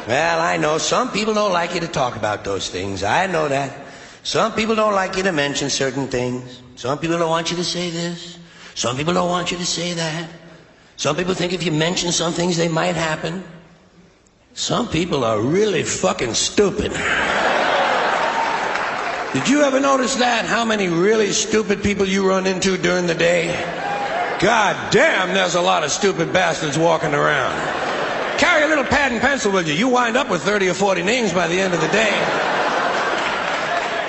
Well, I know some people don't like you to talk about those things. I know that. Some people don't like you to mention certain things. Some people don't want you to say this. Some people don't want you to say that. Some people think if you mention some things, they might happen. Some people are really fucking stupid. Did you ever notice that? How many really stupid people you run into during the day? God damn, there's a lot of stupid bastards walking around. Carry a little pad and pencil with you. You wind up with 30 or 40 names by the end of the day.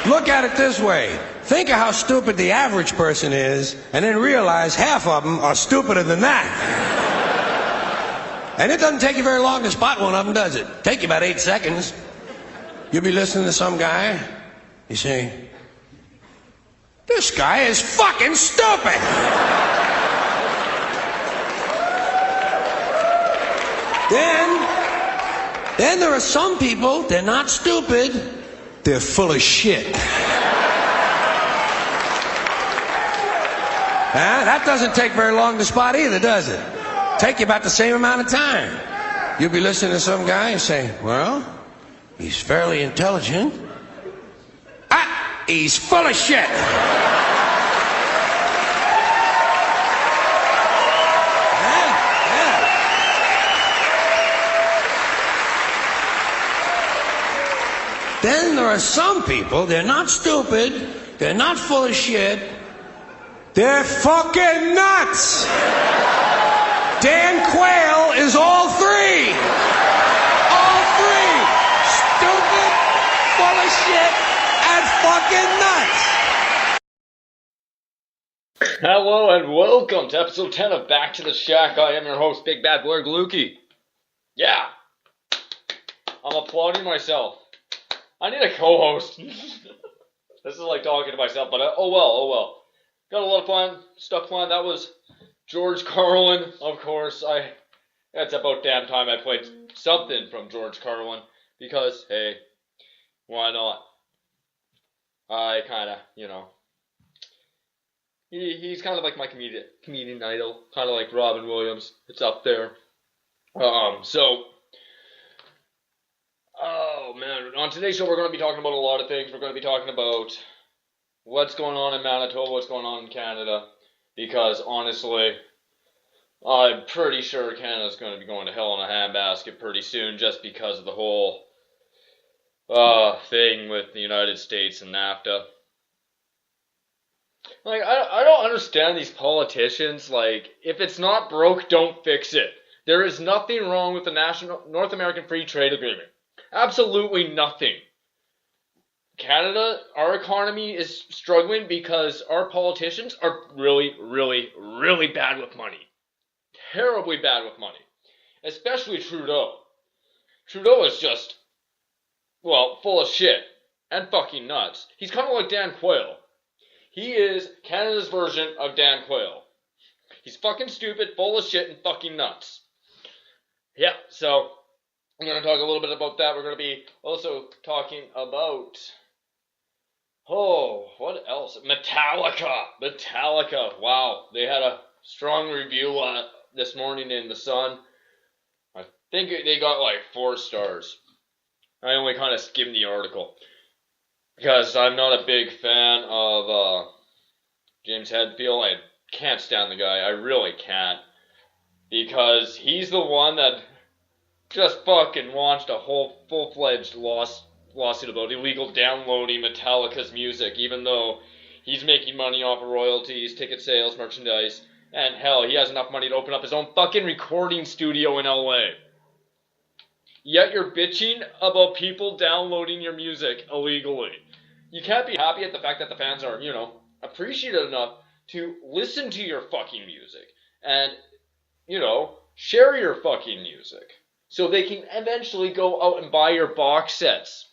Look at it this way. Think of how stupid the average person is, and then realize half of them are stupider than that. And it doesn't take you very long to spot one of them, does it? Take you about 8 seconds. You'll be listening to some guy. You say, this guy is fucking stupid. Then there are some people, they're not stupid, they're full of shit. That doesn't take very long to spot either, does it? Take you about the same amount of time. You'll be listening to some guy and say, well, he's fairly intelligent. He's full of shit. Then there are some people, they're not stupid, they're not full of shit, they're fucking nuts. Dan Quayle is all three. All three. Stupid, full of shit, and fucking nuts. Hello and welcome to episode 10 of Back to the Shack. I am your host, Big Bad Blair Glucki. Yeah. I'm applauding myself. I need a co-host. This is like talking to myself, but oh well. Got a lot of fun stuff planned. That was George Carlin, of course. It's about damn time I played something from George Carlin, because, hey, why not? I kind of, he's kind of like my comedian idol, kind of like Robin Williams. It's up there. Oh man, on today's show we're going to be talking about a lot of things. We're going to be talking about what's going on in Manitoba, what's going on in Canada, because honestly, I'm pretty sure Canada's going to be going to hell in a handbasket pretty soon, just because of the whole thing with the United States and NAFTA. Like, I don't understand these politicians. Like, if it's not broke, don't fix it. There is nothing wrong with the North American Free Trade Agreement. Absolutely nothing. Canada, our economy is struggling because our politicians are really, really, really bad with money. Terribly bad with money. Especially Trudeau. Trudeau is just, well, full of shit. And fucking nuts. He's kind of like Dan Quayle. He is Canada's version of Dan Quayle. He's fucking stupid, full of shit, and fucking nuts. Yeah, so I'm going to talk a little bit about that. We're going to be also talking about, what else? Metallica. Wow, they had a strong review this morning in The Sun. I think they got like 4 stars. I only kind of skimmed the article, because I'm not a big fan of James Hetfield. I can't stand the guy. I really can't. Because he's the one that just fucking launched a whole full-fledged lawsuit about illegal downloading Metallica's music, even though he's making money off of royalties, ticket sales, merchandise, and hell, he has enough money to open up his own fucking recording studio in LA. Yet you're bitching about people downloading your music illegally. You can't be happy at the fact that the fans are, appreciative enough to listen to your fucking music and, share your fucking music so they can eventually go out and buy your box sets.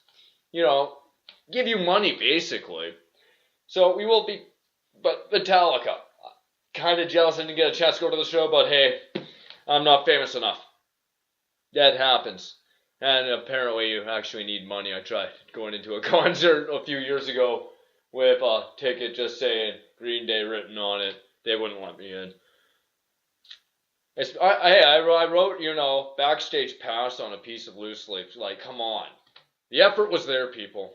Give you money, basically. So we will be, but Metallica, kind of jealous I didn't get a chance to go to the show, but hey, I'm not famous enough. That happens. And apparently you actually need money. I tried going into a concert a few years ago with a ticket just saying Green Day written on it. They wouldn't let me in. I wrote, backstage pass on a piece of loose leaf. Like, come on. The effort was there, people.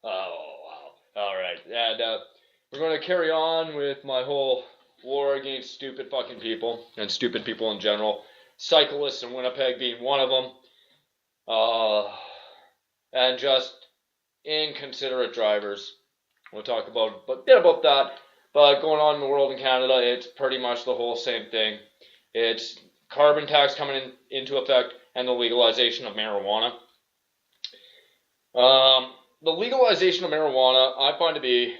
Oh, wow. All right. And we're going to carry on with my whole war against stupid fucking people and stupid people in general. Cyclists in Winnipeg being one of them. And just inconsiderate drivers. We'll talk about a bit about that. But going on in the world in Canada, it's pretty much the whole same thing. It's carbon tax coming into effect and the legalization of marijuana. The legalization of marijuana, I find to be,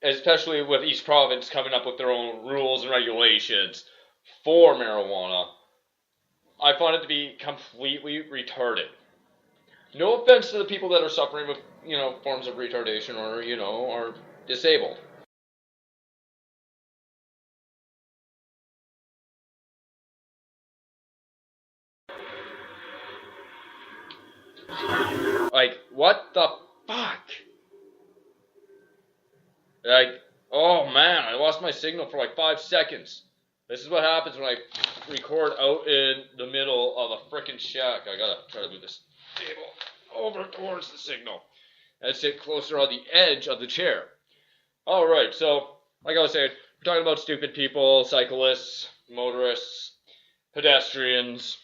especially with each province coming up with their own rules and regulations for marijuana, I find it to be completely retarded. No offense to the people that are suffering with, forms of retardation or, are disabled. Like, what the fuck? Like, oh man, I lost my signal for like 5 seconds. This is what happens when I record out in the middle of a frickin' shack. I gotta try to move this table over towards the signal and sit closer on the edge of the chair. Alright, so, like I was saying, we're talking about stupid people, cyclists, motorists, pedestrians,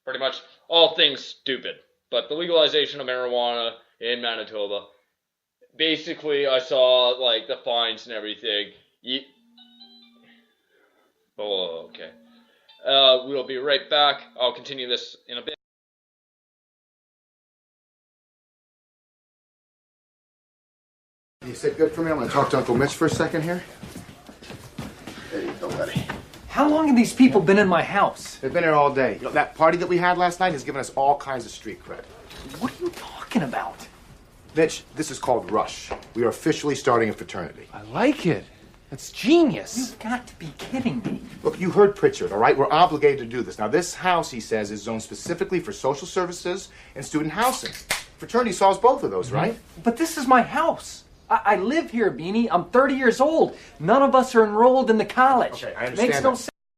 pretty much all things stupid. But the legalization of marijuana in Manitoba, basically I saw, like, the fines and everything. Oh, okay. We'll be right back. I'll continue this in a bit. You sit good for me? I'm going to talk to Uncle Mitch for a second here. There you go, buddy. How long have these people been in my house? They've been here all day. That party that we had last night has given us all kinds of street cred. What are you talking about? Mitch, this is called Rush. We are officially starting a fraternity. I like it. That's genius. You've got to be kidding me. Look, you heard Pritchard, all right? We're obligated to do this. Now, this house, he says, is zoned specifically for social services and student housing. Fraternity solves both of those, right? But this is my house. I live here, Beanie. I'm 30 years old. None of us are enrolled in the college. Okay, I understand Makes no that. sense.